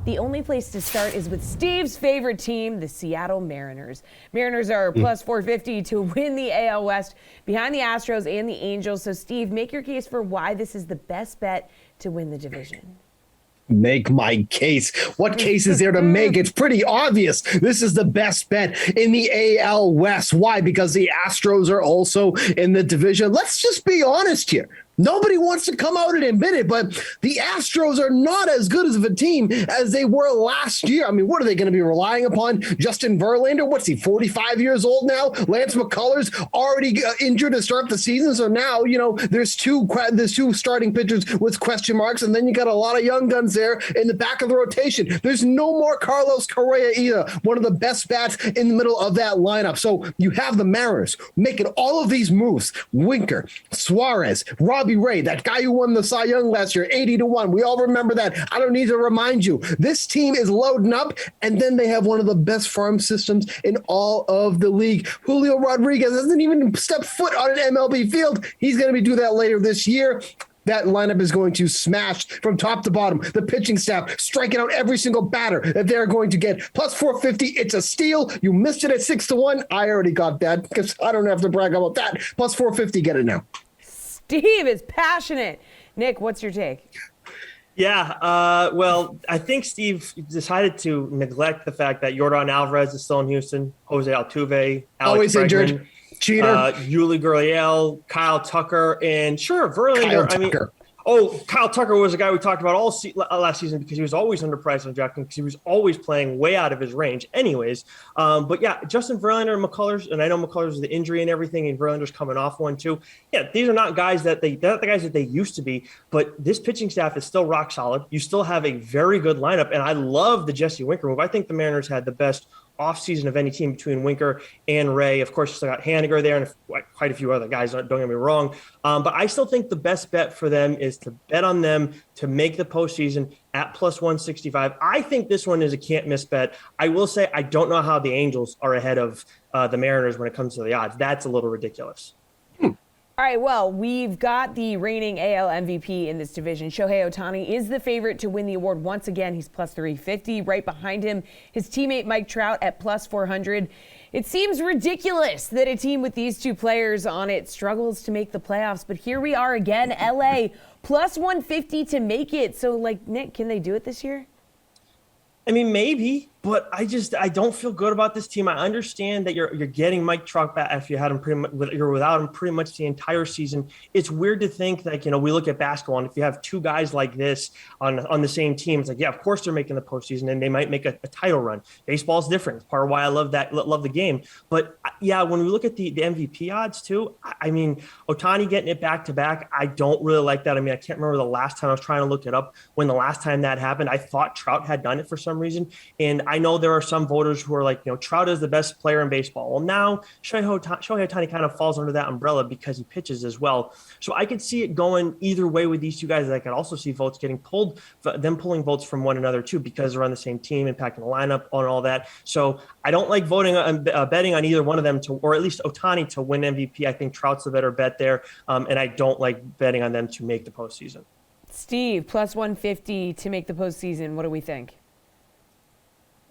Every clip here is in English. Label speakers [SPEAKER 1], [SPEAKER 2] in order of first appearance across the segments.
[SPEAKER 1] The only place to start is with Steve's favorite team, the Seattle Mariners. Mariners are plus 450 to win the AL West behind the Astros and the Angels. So, Steve, make your case for why this is the best bet to win the division.
[SPEAKER 2] Make my case. What case is there to make? It's pretty obvious. This is the best bet in the AL West. Why? Because the Astros are also in the division. Let's just be honest here. Nobody wants to come out and admit it, but the Astros are not as good as of a team as they were last year. I mean, what are they going to be relying upon? Justin Verlander? What's he, 45 years old now? Lance McCullers already injured to start the season. So now, there's two starting pitchers with question marks, and then you got a lot of young guns there in the back of the rotation. There's no more Carlos Correa either, one of the best bats in the middle of that lineup. So you have the Mariners making all of these moves. Winker, Suarez, Robbie Ray, that guy who won the Cy Young last year, 80-1. We all remember that. I don't need to remind you. This team is loading up, and then they have one of the best farm systems in all of the league. Julio Rodriguez hasn't even stepped foot on an MLB field. He's going to do that later this year. That lineup is going to smash from top to bottom. The pitching staff striking out every single batter that they're going to get. Plus 450, it's a steal. You missed it at 6-1. I already got that because I don't have to brag about that. Plus 450, get it now.
[SPEAKER 1] Steve is passionate. Nick, what's your take?
[SPEAKER 3] Yeah, well, I think Steve decided to neglect the fact that Yordan Alvarez is still in Houston, Jose Altuve, Alex
[SPEAKER 2] Always
[SPEAKER 3] Bregman,
[SPEAKER 2] injured. Cheater.
[SPEAKER 3] Yuli Gurriel, Kyle Tucker, and sure, Verlander. Kyle Tucker was a guy we talked about all last season because he was always underpriced on DraftKings because he was always playing way out of his range anyways. But yeah, Justin Verlander and McCullers, and I know McCullers is the injury and everything, and Verlander's coming off one too. Yeah, these are not guys they're not the guys that they used to be, but this pitching staff is still rock solid. You still have a very good lineup, and I love the Jesse Winker move. I think the Mariners had the best offseason of any team between Winker and Ray. Of course, you still got Haniger there and quite a few other guys, don't get me wrong. But I still think the best bet for them is to bet on them to make the postseason at plus 165. I think this one is a can't-miss bet. I will say I don't know how the Angels are ahead of the Mariners when it comes to the odds. That's a little ridiculous.
[SPEAKER 1] All right, well, we've got the reigning AL MVP in this division. Shohei Ohtani is the favorite to win the award once again. He's plus 350. Right behind him, his teammate Mike Trout at plus 400. It seems ridiculous that a team with these two players on it struggles to make the playoffs, but here we are again, LA, plus 150 to make it. So, Nick, can they do it this year?
[SPEAKER 3] I mean, maybe, but I don't feel good about this team. I understand that you're getting Mike Trout back after you're without him pretty much the entire season. It's weird to think that, we look at basketball, and if you have two guys like this on the same team, it's like, yeah, of course they're making the postseason and they might make a title run. Baseball's different. It's part of why I love the game. But yeah, when we look at the MVP odds too, I mean, Ohtani getting it back to back, I don't really like that. I mean, I can't remember the last time. I was trying to look it up when the last time that happened. I thought Trout had done it for some reason. And I know there are some voters who are like, Trout is the best player in baseball. Well, now Shohei Ohtani kind of falls under that umbrella because he pitches as well. So I could see it going either way with these two guys. I could also see votes getting pulled, them pulling votes from one another too, because they're on the same team, impacting the lineup on all that. So I don't like voting on betting on either one of them or at least Ohtani to win MVP. I think Trout's the better bet there. And I don't like betting on them to make the postseason.
[SPEAKER 1] Steve, plus 150 to make the postseason. What do we think?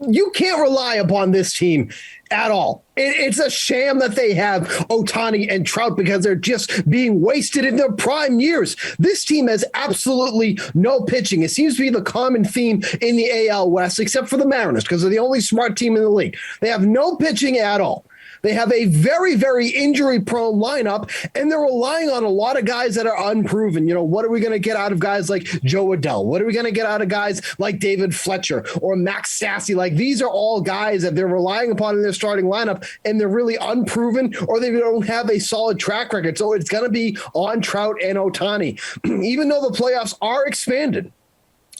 [SPEAKER 2] You can't rely upon this team at all. It's a sham that they have Ohtani and Trout because they're just being wasted in their prime years. This team has absolutely no pitching. It seems to be the common theme in the AL West, except for the Mariners, because they're the only smart team in the league. They have no pitching at all. They have a very, very injury-prone lineup, and they're relying on a lot of guys that are unproven. What are we going to get out of guys like Joe Adell? What are we going to get out of guys like David Fletcher or Max Stassi? These are all guys that they're relying upon in their starting lineup, and they're really unproven, or they don't have a solid track record. So it's going to be on Trout and Ohtani. Even though the playoffs are expanded,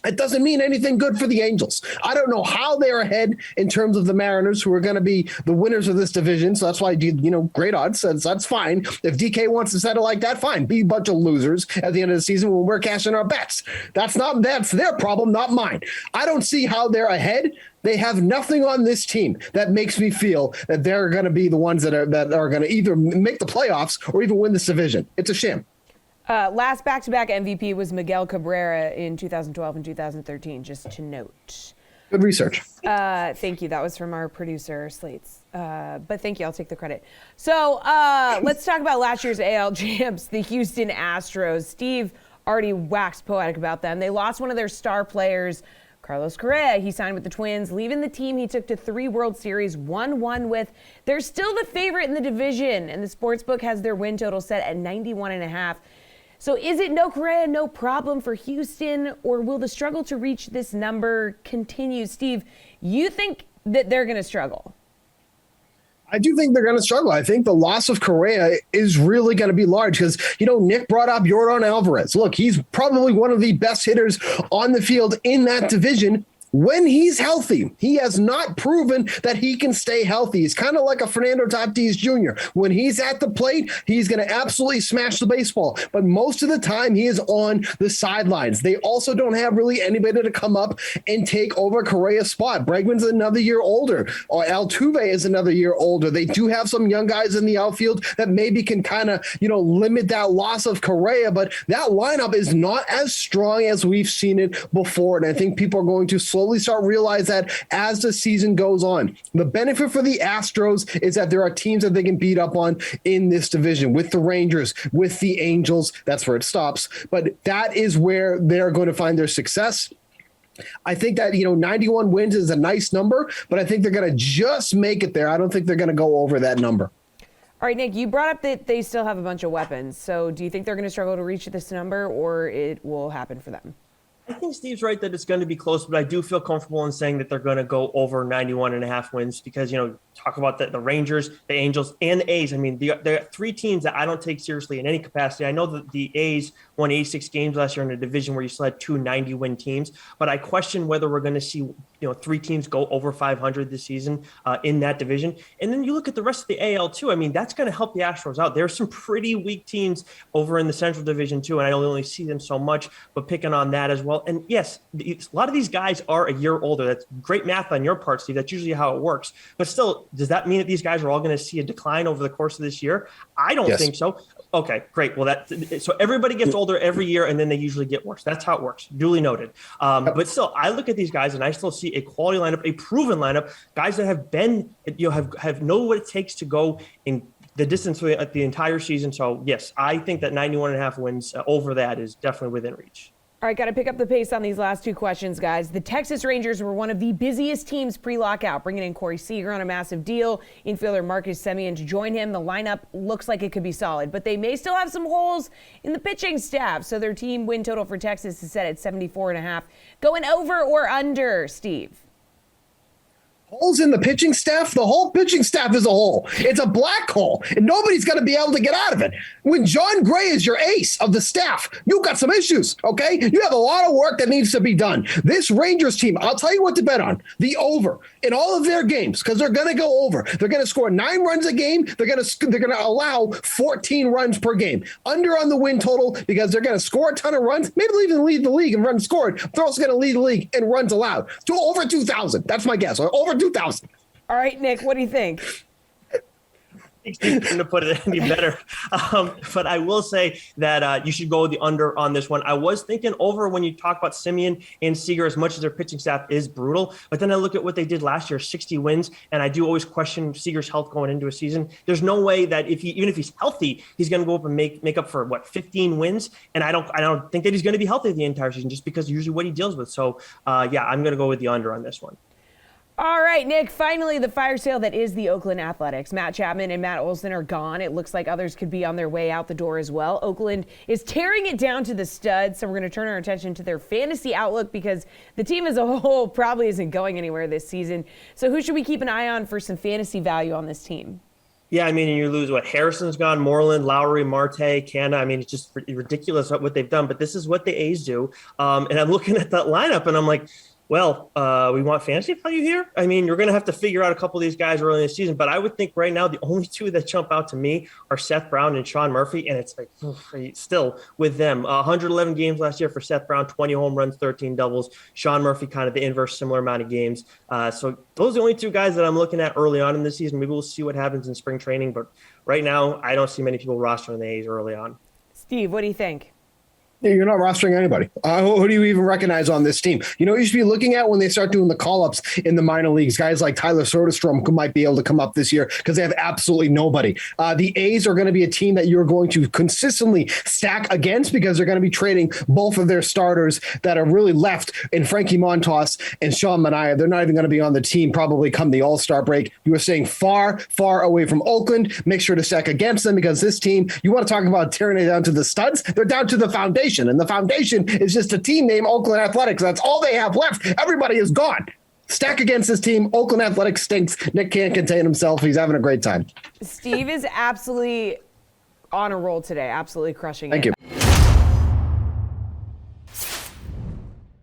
[SPEAKER 2] it doesn't mean anything good for the Angels. I don't know how they're ahead in terms of the Mariners, who are going to be the winners of this division. So that's why, great odds. That's fine. If DK wants to settle like that, fine. Be a bunch of losers at the end of the season when we're cashing our bets. That's their problem, not mine. I don't see how they're ahead. They have nothing on this team that makes me feel that they're going to be the ones that are going to either make the playoffs or even win this division. It's a sham.
[SPEAKER 1] Last back-to-back MVP was Miguel Cabrera in 2012 and 2013, just to note.
[SPEAKER 2] Good research.
[SPEAKER 1] Thank you. That was from our producer, Slates. But thank you. I'll take the credit. So let's talk about last year's AL champs, the Houston Astros. Steve already waxed poetic about them. They lost one of their star players, Carlos Correa. He signed with the Twins, leaving the team he took to 3 World Series, won one with. They're still the favorite in the division, and the sportsbook has their win total set at 91.5. So is it no Correa, no problem for Houston, or will the struggle to reach this number continue? Steve, you think that they're going to struggle?
[SPEAKER 2] I do think they're going to struggle. I think the loss of Correa is really going to be large because, Nick brought up Yordan Alvarez. Look, he's probably one of the best hitters on the field in that division. When he's healthy, he has not proven that he can stay healthy. He's kind of like a Fernando Tatis Jr. When he's at the plate, he's going to absolutely smash the baseball. But most of the time, he is on the sidelines. They also don't have really anybody to come up and take over Correa's spot. Bregman's another year older. Or Altuve is another year older. They do have some young guys in the outfield that maybe can kind of, limit that loss of Correa. But that lineup is not as strong as we've seen it before. And I think people are going to slowly start realize that as the season goes on. The benefit for the Astros is that there are teams that they can beat up on in this division with the Rangers, with the Angels. That's where it stops. But that is where they're going to find their success. I think that, 91 wins is a nice number, but I think they're going to just make it there. I don't think they're going to go over that number.
[SPEAKER 1] All right, Nick, you brought up that they still have a bunch of weapons. So do you think they're going to struggle to reach this number, or it will happen for them?
[SPEAKER 3] I think Steve's right that it's going to be close, but I do feel comfortable in saying that they're going to go over 91.5 wins because, talk about the Rangers, the Angels, and the A's. I mean, there are 3 teams that I don't take seriously in any capacity. I know that the A's won 86 games last year in a division where you still had 2 90-win teams, but I question whether we're going to see, 3 teams go over 500 this season in that division. And then you look at the rest of the AL too. I mean, that's going to help the Astros out. There's some pretty weak teams over in the Central Division too, and I only see them so much, but picking on that as well. And yes, a lot of these guys are a year older. That's great math on your part, Steve. That's usually how it works. But still, does that mean that these guys are all going to see a decline over the course of this year? I don't think so. Okay, great. Well, so everybody gets older every year, and then they usually get worse. That's how it works. Duly noted. But still, I look at these guys, and I still see a quality lineup, a proven lineup, guys that have been, have know what it takes to go in the distance for the entire season. So yes, I think that 91.5 wins over that is definitely within reach.
[SPEAKER 1] All right, got to pick up the pace on these last 2 questions, guys. The Texas Rangers were one of the busiest teams pre-lockout, bringing in Corey Seager on a massive deal, infielder Marcus Semien to join him. The lineup looks like it could be solid, but they may still have some holes in the pitching staff. So their team win total for Texas is set at 74.5. Going over or under, Steve?
[SPEAKER 2] Holes in the pitching staff? The whole pitching staff is a hole. It's a black hole, and nobody's going to be able to get out of it. When John Gray is your ace of the staff, you've got some issues, okay? You have a lot of work that needs to be done. This Rangers team, I'll tell you what to bet on. The over in all of their games, because they're going to go over. They're going to score 9 runs a game. They're going to allow 14 runs per game. Under on the win total, because they're going to score a ton of runs. Maybe they'll even lead the league in runs scored. They're also going to lead the league in runs allowed. To over 2,000. That's my guess. Over 2,000.
[SPEAKER 1] All right, Nick, what do you think?
[SPEAKER 3] To put it any better. But I will say that you should go with the under on this one. I was thinking over when you talk about Semien and Seager, as much as their pitching staff is brutal. But then I look at what they did last year, 60 wins. And I do always question Seager's health going into a season. There's no way that even if he's healthy, he's going to go up and make up for 15 wins. And I don't think that he's going to be healthy the entire season just because usually what he deals with. So yeah, I'm going to go with the under on this one.
[SPEAKER 1] All right, Nick, finally, the fire sale that is the Oakland Athletics. Matt Chapman and Matt Olson are gone. It looks like others could be on their way out the door as well. Oakland is tearing it down to the studs, so we're going to turn our attention to their fantasy outlook because the team as a whole probably isn't going anywhere this season. So who should we keep an eye on for some fantasy value on this team?
[SPEAKER 3] Yeah, I mean, you lose Harrison's gone, Moreland, Lowry, Marte, Canna. I mean, it's just ridiculous what they've done, but this is what the A's do. And I'm looking at that lineup and I'm like, well, we want fantasy value here. I mean, you're going to have to figure out a couple of these guys early in the season, but I would think right now the only 2 that jump out to me are Seth Brown and Sean Murphy, and it's like still with them. 111 games last year for Seth Brown, 20 home runs, 13 doubles. Sean Murphy kind of the inverse, similar amount of games. So those are the only 2 guys that I'm looking at early on in the season. Maybe we'll see what happens in spring training, but right now I don't see many people rostering the A's early on.
[SPEAKER 1] Steve, what do you think?
[SPEAKER 2] You're not rostering anybody. Who do you even recognize on this team? You know what you should be looking at when they start doing the call-ups in the minor leagues? Guys like Tyler Soderstrom might be able to come up this year because they have absolutely nobody. The A's are going to be a team that you're going to consistently stack against because they're going to be trading both of their starters that are really left in Frankie Montas and Sean Manaea. They're not even going to be on the team probably come the All-Star break. You are staying far, far away from Oakland. Make sure to stack against them because this team, you want to talk about tearing it down to the studs? They're down to the foundation. And the foundation is just a team named Oakland Athletics. That's all they have left. Everybody is gone. Stack against this team. Oakland Athletics stinks. Nick can't contain himself. He's having a great time.
[SPEAKER 1] Steve is absolutely on a roll today. Absolutely crushing it.
[SPEAKER 2] Thank you.